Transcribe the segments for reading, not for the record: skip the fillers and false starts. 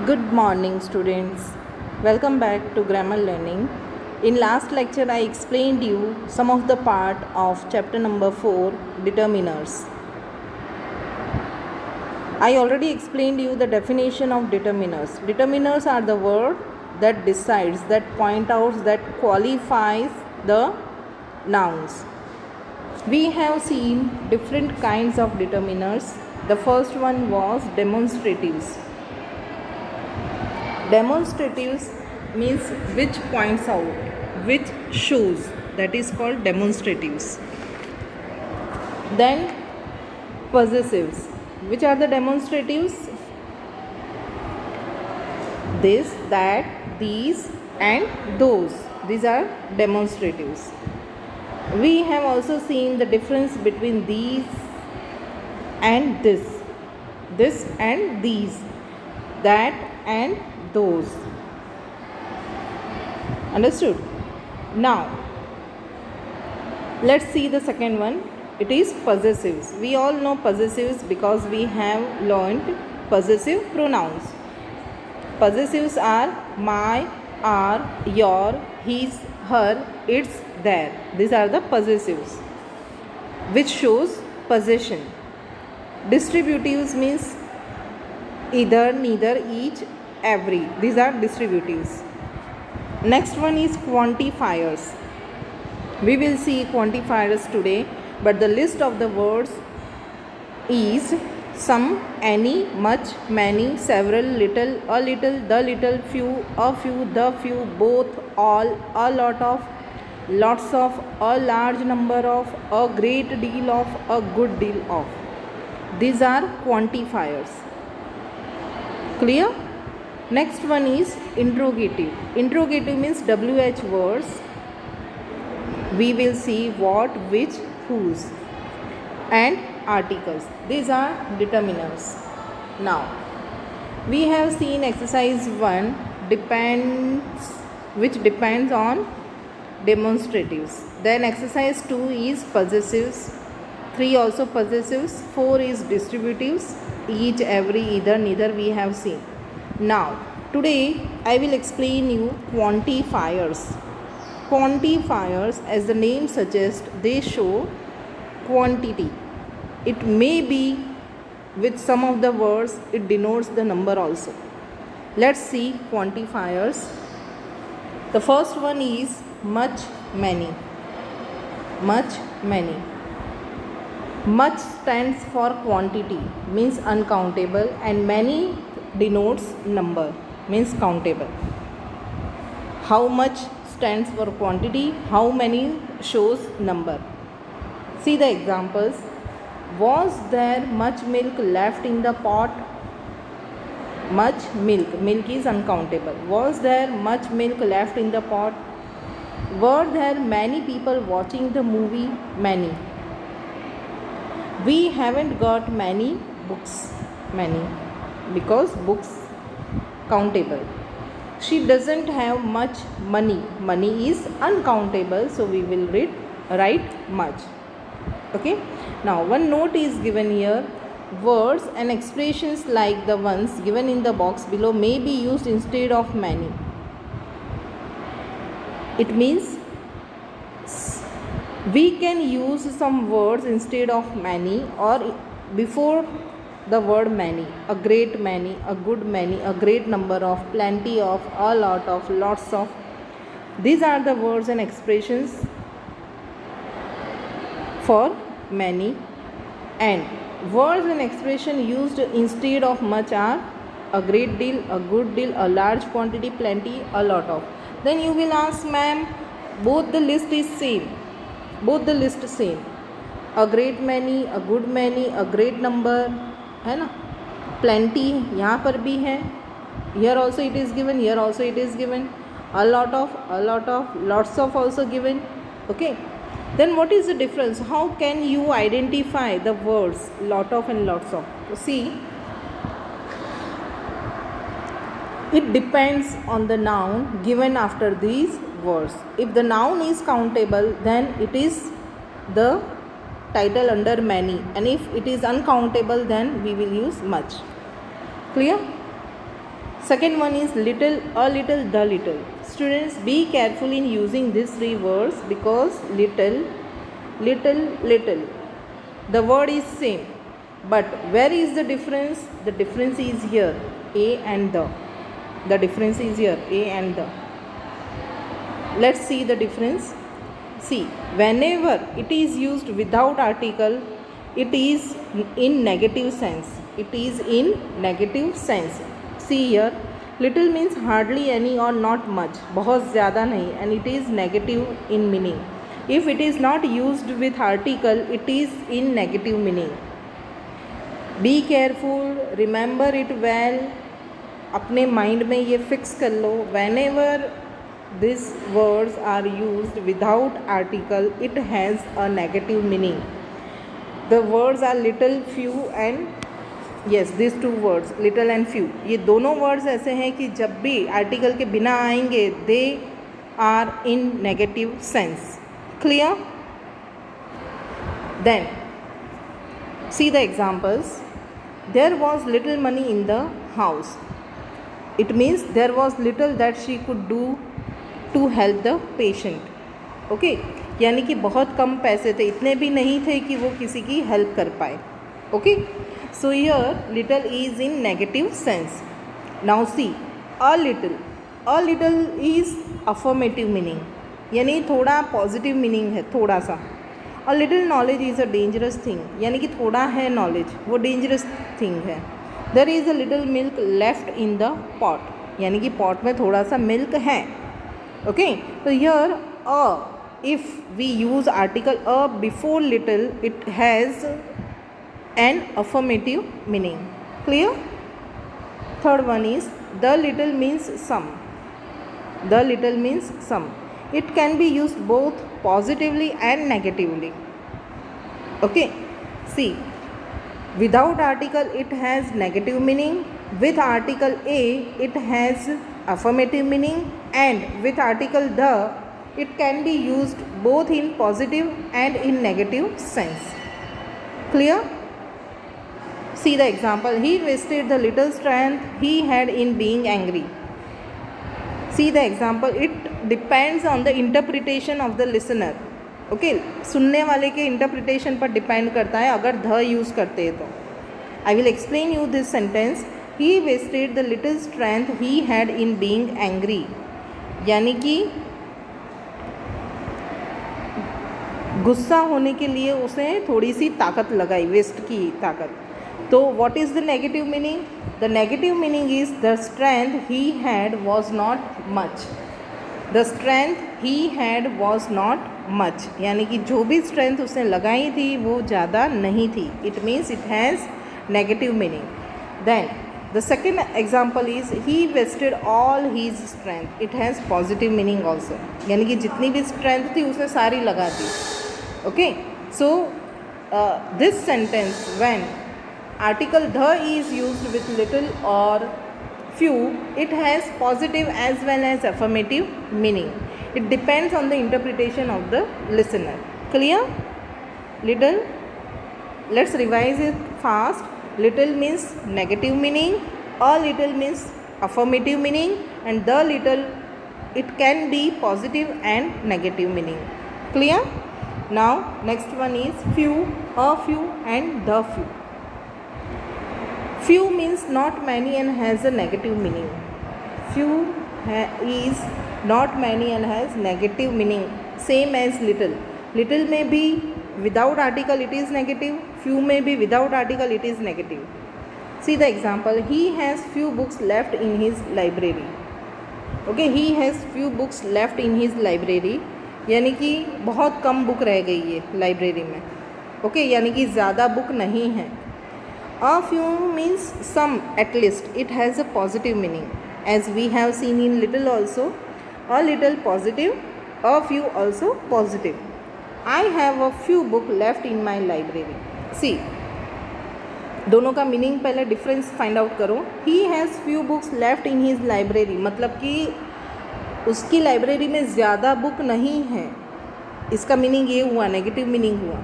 Good morning, students. Welcome back to grammar learning. In last lecture I explained you some of the part of chapter number 4, determiners. I already explained you the definition of determiners. Determiners are the word that decides, that point out, that qualifies the nouns. We have seen different kinds of determiners. The first one was demonstratives. Demonstratives means which points out, which shows, that is called demonstratives. Then possessives. Which are the demonstratives? This, that, these and those. These are demonstratives. We have also seen the difference between these and this and these, that and those. Understood? Now let's see the second one. It is possessives. We all know possessives because we have learned possessive pronouns. Possessives are my, our, your, his, her, its, their. These are the possessives which shows possession. Distributives means either, neither, each, every. These are distributives. Next one is quantifiers. We will see quantifiers today, but the list of the words is some, any, much, many, several, little, a little, the little, few, the few, both, all, a lot of, lots of, a large number of, a great deal of, a good deal of. These are quantifiers. Clear? Next one is interrogative. Interrogative means WH words. We will see what, which, whose and articles. These are determiners. Now we have seen exercise 1 depends, which depends on demonstratives. Then exercise 2 is possessives, 3 also possessives, 4 is distributives, each, every, either, neither we have seen. Now today I will explain you quantifiers. Quantifiers, as the name suggests, they show quantity. It may be with some of the words it denotes the number also. Let's see quantifiers. The first one is much, many. Much, many. Much stands for quantity, means uncountable, and many denotes number, means countable. How much stands for quantity, how many shows number. See the examples. Was there much milk left in the pot? Much milk. Milk is uncountable. Was there much milk left in the pot? Were there many people watching the movie? Many. We haven't got many books. Many. Because books countable. She doesn't have much money. Money is uncountable, so we will write much. Okay. Now one note is given here. Words and expressions like the ones given in the box below may be used instead of many. It means we can use some words instead of many or before the word many. A great many, a good many, a great number of, plenty of, a lot of, lots of. These are the words and expressions for many. And words and expression used instead of much are a great deal, a good deal, a large quantity, plenty, a lot of. Then you will ask, ma'am, both the list is same. Both the list same. A great many, a good many, a great number, है ना. Plenty यहाँ पर भी है. Here also it is given. Here also it is given. A lot of, lots of also given. Okay. Then what is the difference? How can you identify the words lot of and lots of? See, it depends on the noun given after these words. If the noun is countable, then it is the title under many, and if it is uncountable, then we will use much. Clear? Second one is little, a little, the little. Students, be careful in using these three words because little, little, little. The word is same, but where is the difference? The difference is here, a and the. The difference is here, a and the. Let's see the difference. See, whenever it is used without article, it is in negative sense. It is in negative sense. See here, little means hardly any or not much, बहुत ज़्यादा नहीं, and it is negative in meaning. If it is not used with article, it is in negative meaning. Be careful, remember it well. अपने mind में ये fix कर लो. Whenever these words are used without article, it has a negative meaning. The words are little, few and yes, these two words little and few. ये दोनों words ऐसे हैं कि जब भी article के बिना आएंगे they are in negative sense. Clear? Then see the examples. There was little money in the house. It means there was little that she could do to help the patient. Okay, यानी कि बहुत कम पैसे थे, इतने भी नहीं थे कि वो किसी की हेल्प कर पाए. Okay, so here little is in negative sense. Now see, a little is affirmative meaning, यानी थोड़ा पॉजिटिव मीनिंग है, थोड़ा सा. A little knowledge is a dangerous thing, यानी कि थोड़ा है नॉलेज, वो डेंजरस थिंग है. There is a little milk left in the pot, यानी कि पॉट में थोड़ा सा मिल्क है. Okay, so here a, if we use article a before little, it has an affirmative meaning. Clear? Third one is the little means some. The little means some. It can be used both positively and negatively. Okay, see, without article it has negative meaning, with article a it has affirmative meaning, and with article the it can be used both in positive and in negative sense. Clear? See the example. He wasted the little strength he had in being angry. See the example. It depends on the interpretation of the listener. Okay, सुनने वाले के interpretation पर depend करता है अगर the use करते हैं तो. I will explain you this sentence. He wasted the little strength he had in being angry. यानी कि गुस्सा होने के लिए उसे थोड़ी सी ताकत लगाई, वेस्ट की ताकत. तो what is the negative meaning? The negative meaning is the strength he had was not much. The strength he had was not much, यानी कि जो भी strength उसने लगाई थी वो ज़्यादा नहीं थी. It means it has negative meaning. Then the second example is he wasted all his strength. It has positive meaning also, यानी कि जितनी भी strength थी उसने सारी लगा दी. Okay, so this sentence, when article the is used with little or few, it has positive as well as affirmative meaning. It depends on the interpretation of the listener. Clear? Little, let's revise it fast. Little means negative meaning, a little means affirmative meaning, and the little it can be positive and negative meaning. Clear? Now next one is few, a few and the few. Few means not many and has a negative meaning. Few is not many and has negative meaning, same as little. Little may be without article, it is negative. Few may be without article, it is negative. See the example. He has few books left in his library. Okay, he has few books left in his library, यानी कि बहुत कम book रह गई है library में. Okay, यानी कि ज़्यादा बुक नहीं है. A few means some at least. It has a positive meaning, as we have seen in little also. A little positive, a few also positive. I have a few book left in my library. See, दोनों का meaning पहले difference find out करो. He has few books left in his library, मतलब कि उसकी library में ज़्यादा book नहीं है. इसका मीनिंग ये हुआ, नेगेटिव मीनिंग हुआ.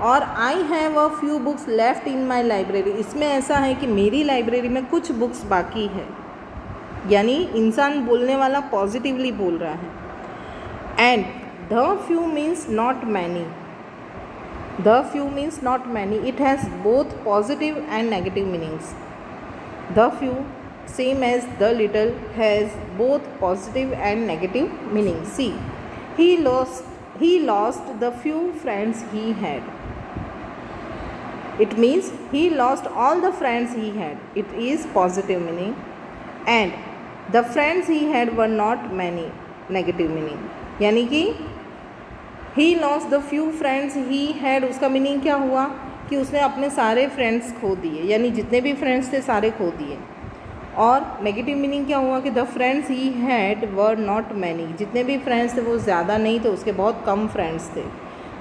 और I have a few books left in my library, इसमें ऐसा है कि मेरी लाइब्रेरी में कुछ बुक्स बाकी है. यानी इंसान बोलने वाला पॉजिटिवली बोल रहा है. And the few means not many. The few means not many. It has both positive and negative meanings. The few, same as the little, has both positive and negative meanings. See, he lost the few friends he had. It means he lost all the friends he had. It is positive meaning. And the friends he had were not many. Negative meaning. यानी कि he lost the few friends he had, उसका meaning क्या हुआ कि उसने अपने सारे friends खो दिए, यानी जितने भी फ्रेंड्स थे सारे खो दिए. और नेगेटिव मीनिंग क्या हुआ कि the friends he had were not many, जितने भी फ्रेंड्स थे वो ज़्यादा नहीं थे, उसके बहुत कम फ्रेंड्स थे.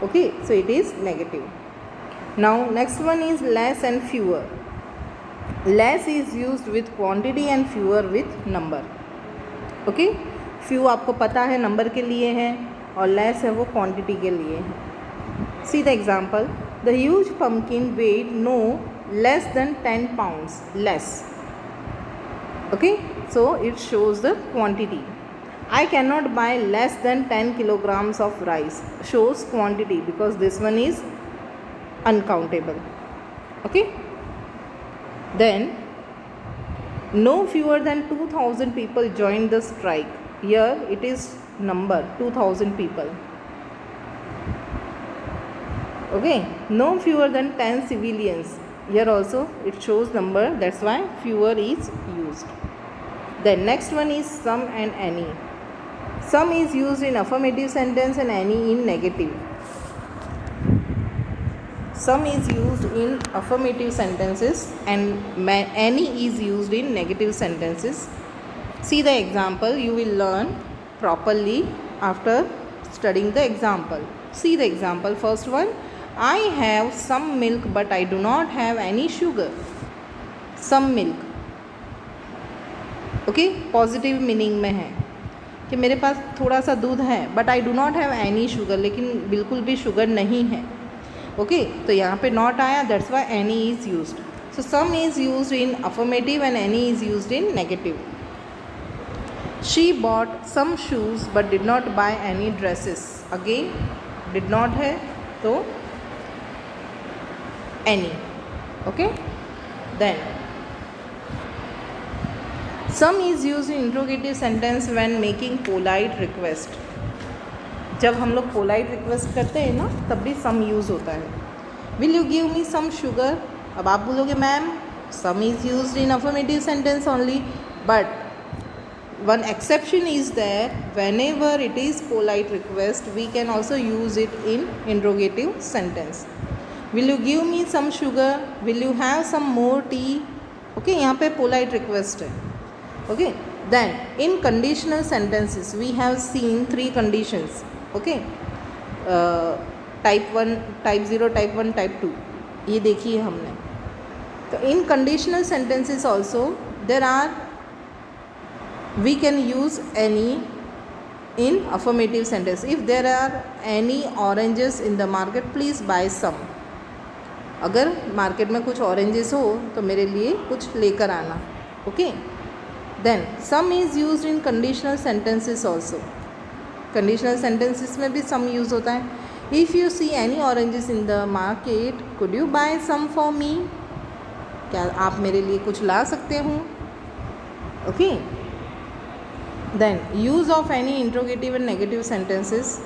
Okay, so it is negative. Now next one is less and fewer. Less is used with quantity and fewer with number. Okay, few आपको पता है नंबर के लिए है और लेस है वो क्वांटिटी के लिए है. See the example. The huge pumpkin weight no less than 10 pounds. Less. Okay, so it shows the quantity. I can not buy less than 10 kilograms of rice shows quantity because this one is uncountable. Okay, then no fewer than 2,000 people joined the strike. Here it is number 2,000 people. Okay, no fewer than 10 civilians. Here also it shows number, that's why fewer is used. Then next one is some and any. Some is used in affirmative sentence and any in negative. Some is used in affirmative sentences and any is used in negative sentences. See the example, you will learn properly after studying the example. See the example, first one. I have some milk but I do not have any sugar. Some milk. Okay, positive meaning में है कि मेरे पास थोड़ा सा दूध है but I do not have any sugar, लेकिन बिल्कुल भी शुगर नहीं है. ओके, तो यहाँ पे नॉट आया, that's why any is used. So some is used in affirmative and any is used in negative. She bought some shoes but did not buy any dresses. Again did not है तो any. Okay, then some is used in interrogative sentence when making polite request. जब हम लोग polite request करते हैं ना तब भी सम यूज़ होता है. Will you give me some sugar. अब आप बोलोगे ma'am some is used in affirmative sentence only, but one exception is there. Whenever it is polite request we can also use it in interrogative sentence. Will you give me some sugar, will you have some more tea. Okay, यहाँ पे polite request है. Okay, then in conditional sentences we have seen 3 conditions. Okay, type 1, type 0, type 1, type 2 ये देखी है हमने. तो इन conditional sentences also there are we can use any in affirmative sentence. If there are any oranges in the market please buy some. अगर market में कुछ oranges हो तो मेरे लिए कुछ लेकर आना. Okay, then some is used in conditional sentences also. Conditional sentences में भी सम यूज़ होता है. If you see any oranges in the market could you buy some for me. क्या आप मेरे लिए कुछ ला सकते हो. Okay, then use of any interrogative and negative sentences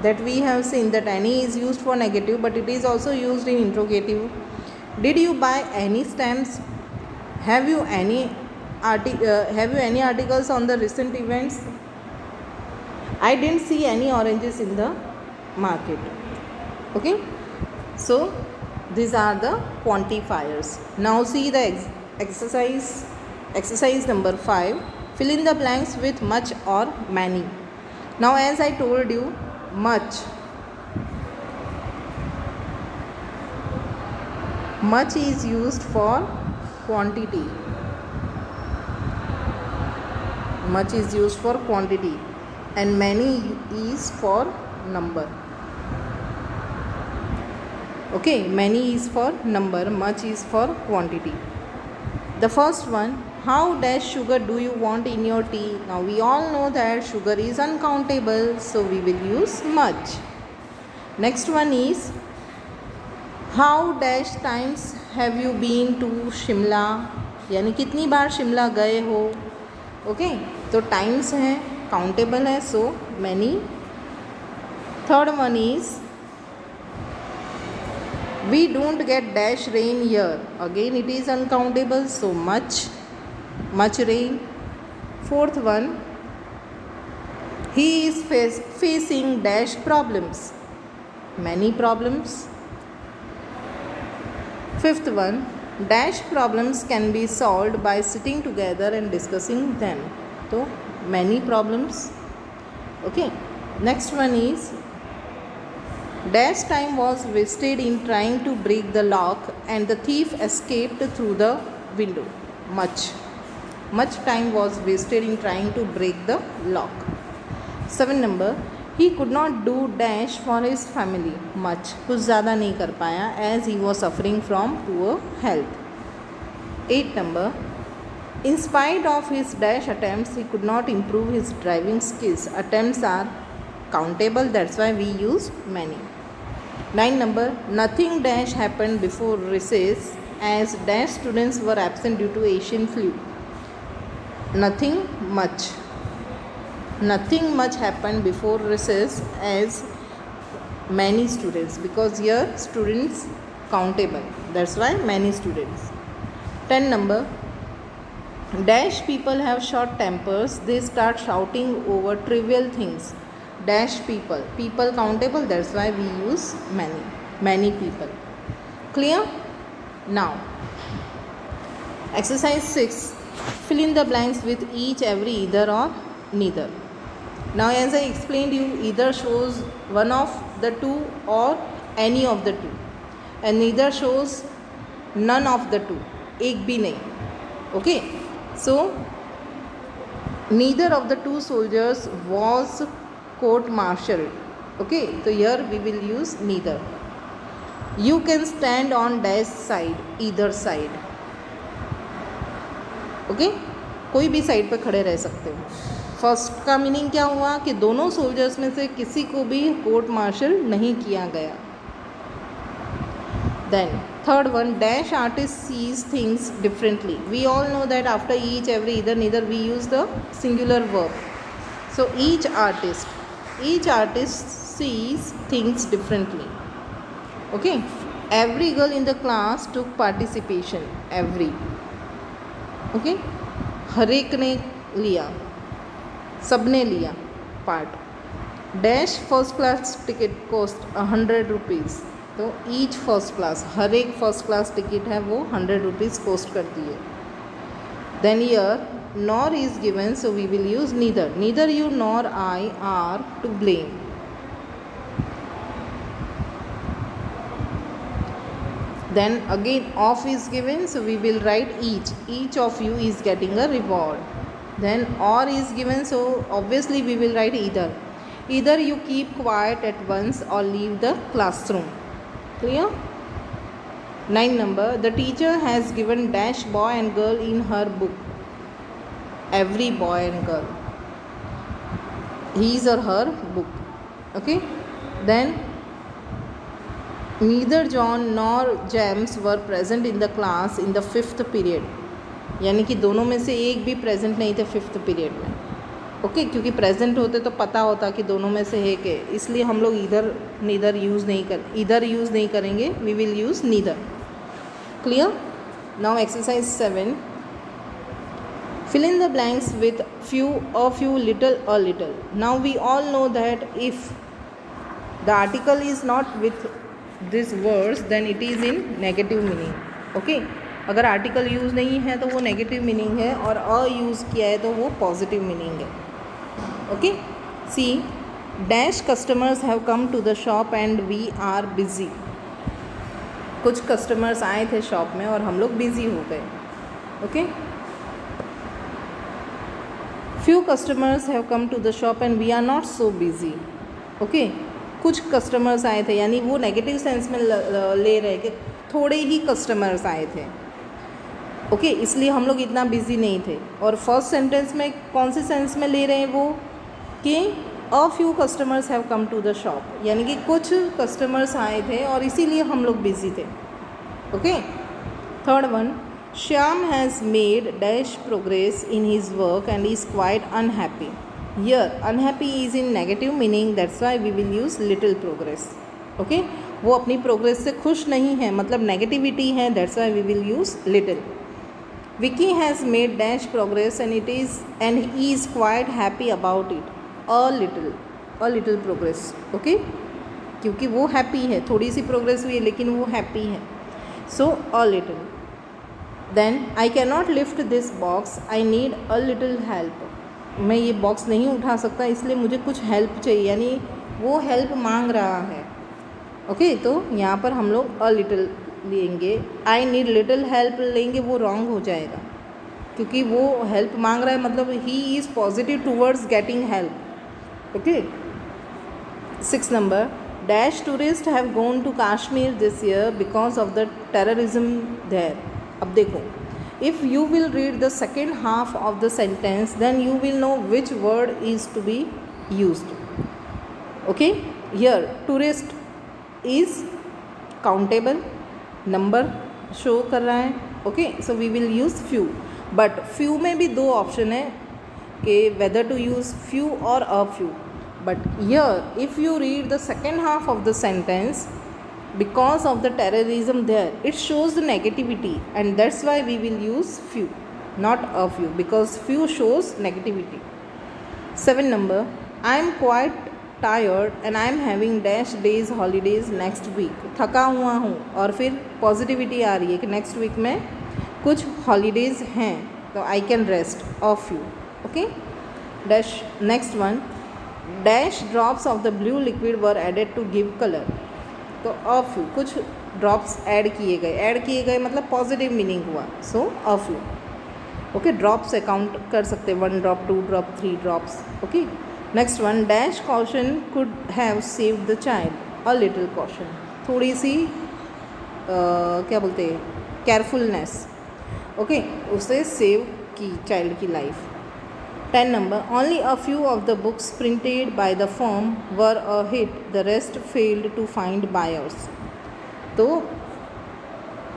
that we have seen that any is used for negative but it is also used in interrogative. Did you buy any stamps? Have you any articles on the recent events? I didn't see any oranges in the market. Okay, so these are the quantifiers. Now see the exercise number 5. Fill in the blanks with much or many. Now as I told you, much is used for quantity. Much is used for quantity and many is for number. Okay, many is for number, much is for quantity. The first one, how dash sugar do you want in your tea? Now we all know that sugar is uncountable, so we will use much. Next one is, how dash times have you been to Shimla? यानी कितनी बार शिमला गए हो? Okay, तो times है, countable है, so many. Third one is, we don't get dash rain here. Again it is uncountable, so much rain. Fourth one, he is facing dash problems. Many problems. Fifth one, dash problems can be solved by sitting together and discussing them. So many problems. Okay, next one is, dash time was wasted in trying to break the lock and the thief escaped through the window. Much time was wasted in trying to break the lock. 7 number, he could not do dash for his family. Much, कुछ ज़्यादा नहीं कर पाया as he was suffering from poor health. 8 number, in spite of his dash attempts he could not improve his driving skills. Attempts are countable, that's why we use many. 9 number, nothing dash happened before recess as dash students were absent due to Asian flu. Nothing much happened before recess as many students, because here students countable, that's why many students. 10 number, dash people have short tempers, they start shouting over trivial things. Dash people countable, that's why we use many people. Clear? Now exercise 6, fill in the blanks with each, every, either or neither. Now as I explained you, either shows one of the two or any of the two, and neither shows none of the two, एक भी नहीं. Okay, so neither of the two soldiers was court martialed. Okay, so here we will use neither. You can stand on dash side, either side. Okay, कोई भी side पे खड़े रह सकते हो. फर्स्ट का मीनिंग क्या हुआ कि दोनों सोल्जर्स में से किसी को भी कोर्ट मार्शल नहीं किया गया. Then third one, dash artist sees things differently. We all know that after each, every, either, neither we use the singular verb. So each artist sees things differently. Okay, every girl in the class took participation. Every, okay, हर एक ने लिया, सबने लिया part. Dash first class ticket cost 100 rupees. तो each first class, हर एक first class ticket है वो 100 rupees cost करती है. Then either nor is given, so we will use neither. Neither you nor I are to blame. Then again off is given, so we will write each of you is getting a reward. Then or is given, so obviously we will write either you keep quiet at once or leave the classroom. Clear? 9 number, the teacher has given dash boy and girl in her book. Every boy and girl, his or her book. Okay, then neither John nor James were present in the class in the 5th period. यानी कि दोनों में से एक भी present नहीं थे 5th period में. ओके, क्योंकि प्रेजेंट होते तो पता होता कि दोनों में से एक है, इसलिए हम लोग इधर यूज़ नहीं करेंगे. We will use neither. Clear? Now exercise 7, fill in the blanks with a few, little, a little. Now we all know that if the article is not with this words, then it is in negative meaning. Okay, अगर article use नहीं है तो वो negative meaning है, और a use किया है तो वो पॉजिटिव मीनिंग है. Okay, see, dash customers have come to the shop and we are busy. कुछ कस्टमर्स आए थे शॉप में और हम लोग बिज़ी हो गए. Okay, few customers have come to the shop and we are not so busy. Okay, कुछ कस्टमर्स आए थे, यानी वो नेगेटिव सेंस में ले रहे कि थोड़े ही कस्टमर्स आए थे. ओके इसलिए हम लोग इतना बिजी नहीं थे। और फर्स्ट सेंटेंस में कौन से सेंस में ले रहे हैं वो कि a few customers have come to the shop, यानी कि कुछ कस्टमर्स आए थे और इसीलिए हम लोग बिजी थे। Okay third one, Shyam has made dash progress in his work and is quite unhappy. Here unhappy is in negative meaning, that's why we will use little progress. Okay वो अपनी प्रोग्रेस से खुश नहीं है, मतलब नेगेटिविटी है, that's why we will use little. Vicky has made dash progress and he is quite happy about it. A little progress. Okay? क्योंकि वो हैप्पी है, थोड़ी सी प्रोग्रेस हुई है लेकिन वो हैप्पी है। सो a little. Then I cannot lift this box. I need a little help. मैं ये बॉक्स नहीं उठा सकता इसलिए मुझे कुछ हेल्प चाहिए, यानी वो हेल्प मांग रहा है। ओके तो यहाँ पर हम लोग a little लेंगे। आई नीड लिटिल हेल्प लेंगे वो रॉन्ग हो जाएगा, क्योंकि वो हेल्प मांग रहा है मतलब he is positive towards getting help. Okay 6 number, dash tourists have gone to Kashmir this year because of the terrorism there. अब देखो, if you will read the second half of the sentence then you will know which word is to be used. Okay here tourist is countable, number show कर रहा है। Okay so we will use few, but few में भी दो option है कि weather to use few और a few. But here if you read the second half of the sentence because of the terrorism there it shows the negativity and that's why we will use few not a few, because few shows negativity. 7 number, I am quite tired and I am having dash days holidays next week. थका हुआ हूँ और फिर positivity आ रही है कि next week में कुछ हॉलीडेज़ हैं तो I can rest of you. Okay dash next one, dash drops of the blue liquid were added to give colour. तो ऑफ यू कुछ ड्रॉप्स ऐड किए गए मतलब पॉजिटिव मीनिंग हुआ, so of you. Okay drop से count कर सकते हैं, 1 drop 2 drop 3 drops. Okay next one, dash caution could have saved the child, a little caution, थोड़ी सी क्या बोलते हैं केयरफुलनेस। ओके उससे सेव की चाइल्ड की life. 10 number, only a few of the books printed by the firm were a hit, the rest failed to find buyers. तो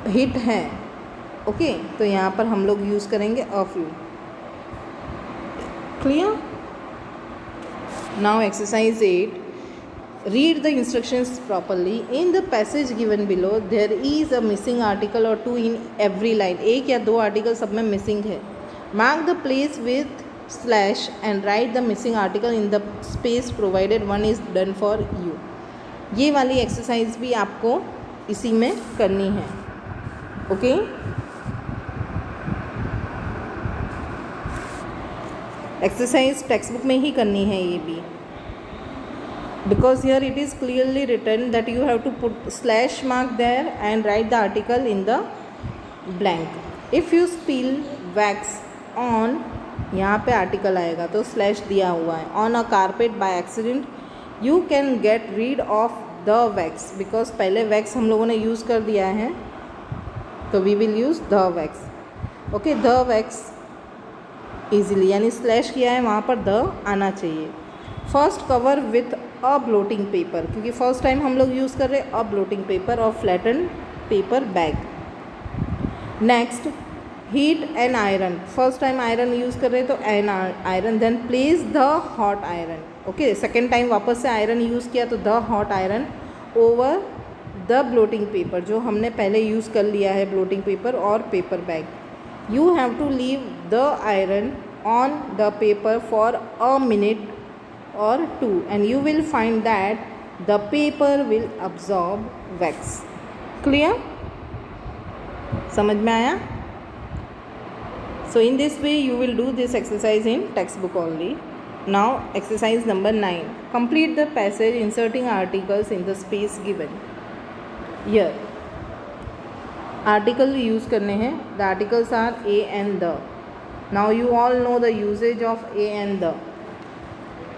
hit हैं। ओके तो यहाँ पर हम लोग यूज़ करेंगे a few. Clear? Now exercise 8. Read the instructions properly. In the passage given below, there is a missing article or two in every line. एक या दो आर्टिकल सब में मिसिंग है। Mark the place with slash and write the missing article in the space provided. One is done for you. ये वाली exercise भी आपको इसी में करनी है। ओके एक्सरसाइज टेक्स्ट बुक में ही करनी है ये भी, because here it is clearly written that you have to put slash mark there and write the article in the blank. If you spill wax on, यहाँ पे आर्टिकल आएगा तो slash दिया हुआ है, on a carpet by accident you can get rid of the wax, because पहले wax हम लोगों ने यूज़ कर दिया है तो we will use the wax. Okay the wax easily, यानी स्लैश किया है वहाँ पर द आना चाहिए। First cover with a blotting paper, क्योंकि फर्स्ट टाइम हम लोग यूज़ कर रहे हैं अ ब्लोटिंग पेपर और flatten paper bag. Next heat and iron, first time iron use कर रहे हैं तो an iron, then place the hot iron. Okay second time वापस से आयरन यूज़ किया तो the hot iron over the blotting paper, जो हमने पहले यूज़ कर लिया है ब्लोटिंग पेपर और paper bag. You have to leave the iron on the paper for a minute or 2 and you will find that the paper will absorb wax. Clear? समझ में आया? So in this way you will do this exercise in textbook only. Now exercise number 9. Complete the passage inserting articles in the space given. Here article use करने हैं। The articles are a and the. Now you all know the usages of a and the.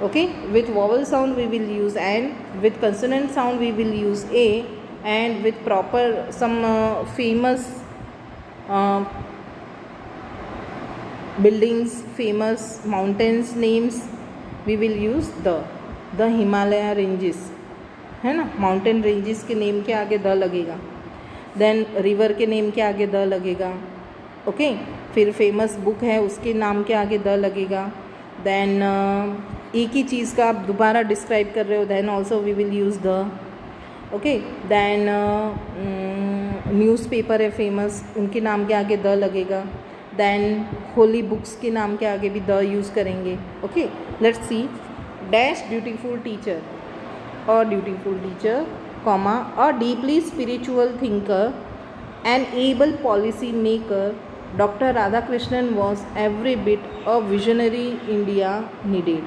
Okay with vowel sound we will use an, with consonant sound we will use a, and with proper some famous buildings, famous mountains names, we will use the Himalaya ranges, है ना, mountain ranges के name के आगे the लगेगा. Then river के name के आगे the लगेगा. ओके, फिर फेमस बुक है उसके नाम के आगे द लगेगा. देन एक ही चीज़ का आप दोबारा डिस्क्राइब कर रहे हो, then also we will use the. Okay, then newspaper है फेमस, उनके नाम के आगे द लगेगा. देन होली बुक्स के नाम के आगे भी द यूज़ करेंगे. Okay, let's see. Dash beautiful teacher, a beautiful teacher, comma, a deeply spiritual thinker, an able policy maker, doctor Radhakrishnan was every bit a visionary India needed.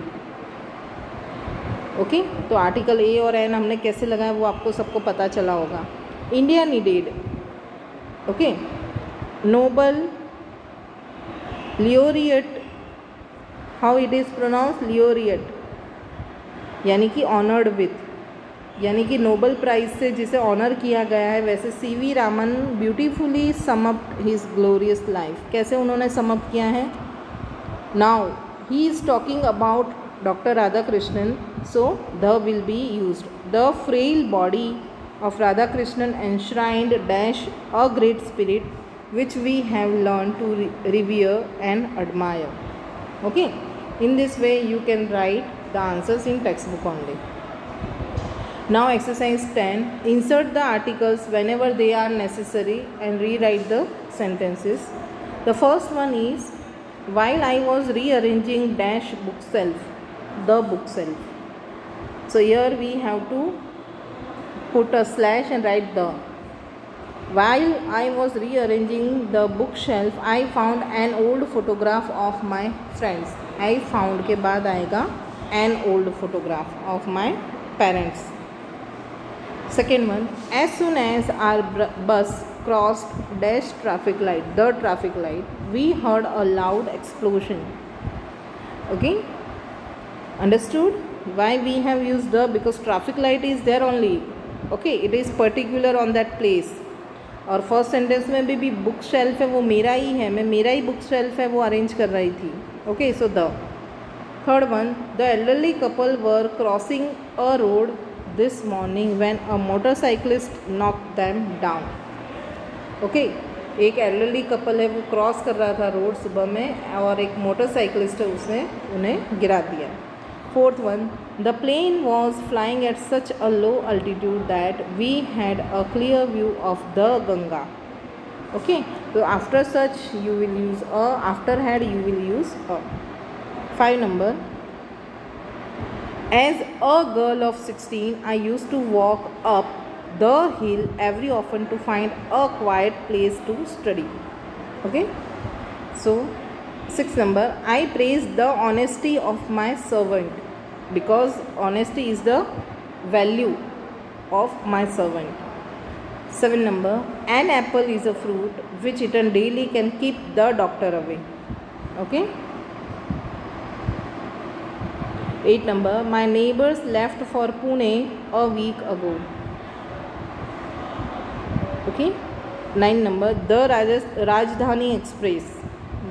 Okay, तो article a और an हमने कैसे लगाया वो आपको सबको पता चला होगा. India needed. Okay, Nobel laureate, how it is pronounce, laureate, यानी कि ऑनर्ड विथ, यानी कि नोबल प्राइज़ से जिसे ऑनर किया गया है. वैसे C V Raman beautifully sum up his glorious life. कैसे उन्होंने सम अप किया है. Now he is talking about doctor Radhakrishnan, so the will be used. The frail body of Radhakrishnan enshrined dash a great spirit which we have learned to revere and admire. Okay, in this way you can write the answers in textbook only. Now exercise 10, insert the articles whenever they are necessary and rewrite the sentences. The first one is, while I was rearranging dash bookshelf, the bookshelf. So here we have to put a slash and write the. While I was rearranging the bookshelf, I found an old photograph of my friends. I found के बाद आएगा an old photograph of my parents. Second one, as soon as our bus crossed dash traffic light, the traffic light, we heard a loud explosion. Okay, understood why we have used the, because traffic light is there only. Okay, it is particular on that place. और first sentence में भी book shelf है वो मेरा ही है, मैं मेरा ही book shelf है वो अरेंज कर रही थी. Okay, so the. Third one, the elderly couple were crossing a road this morning when a motorcyclist knocked them down. Okay, एक एल्डरली कपल है वो क्रॉस कर रहा था रोड सुबह में और एक मोटरसाइकिलिस्ट है उसने उन्हें गिरा दिया. Fourth one, the plane was flying at such a low altitude that we had a clear view of the Ganga. Okay, so after such you will use a, after had you will use a. 5 number, as a girl of 16 I used to walk up the hill every often to find a quiet place to study. Okay, so 6 number, I praised the honesty of my servant because honesty is the value of my servant. 7 number, an apple is a fruit which eaten daily can keep the doctor away. Okay. 8 number, my neighbors left for Pune a week ago. Okay. 9 number, the Rajdhani Express,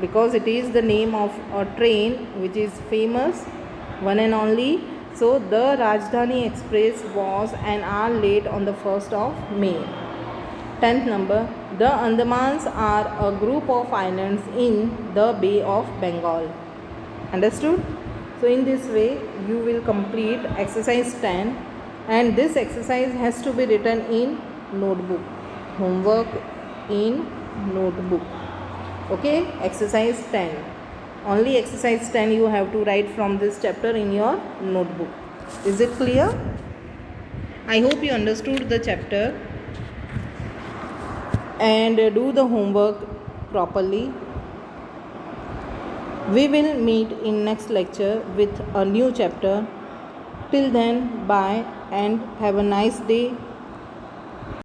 because it is the name of a train which is famous, one and only. So the Rajdhani Express was an hour late on the 1st of May. 10th number, the Andamans are a group of islands in the Bay of Bengal. Understood? So in this way you will complete exercise 10, and this exercise has to be written in notebook. Homework in notebook. Okay, exercise 10. Only exercise 10 you have to write from this chapter in your notebook. Is it clear? I hope you understood the chapter and do the homework properly. We will meet in next lecture with a new chapter. Till then, bye and have a nice day.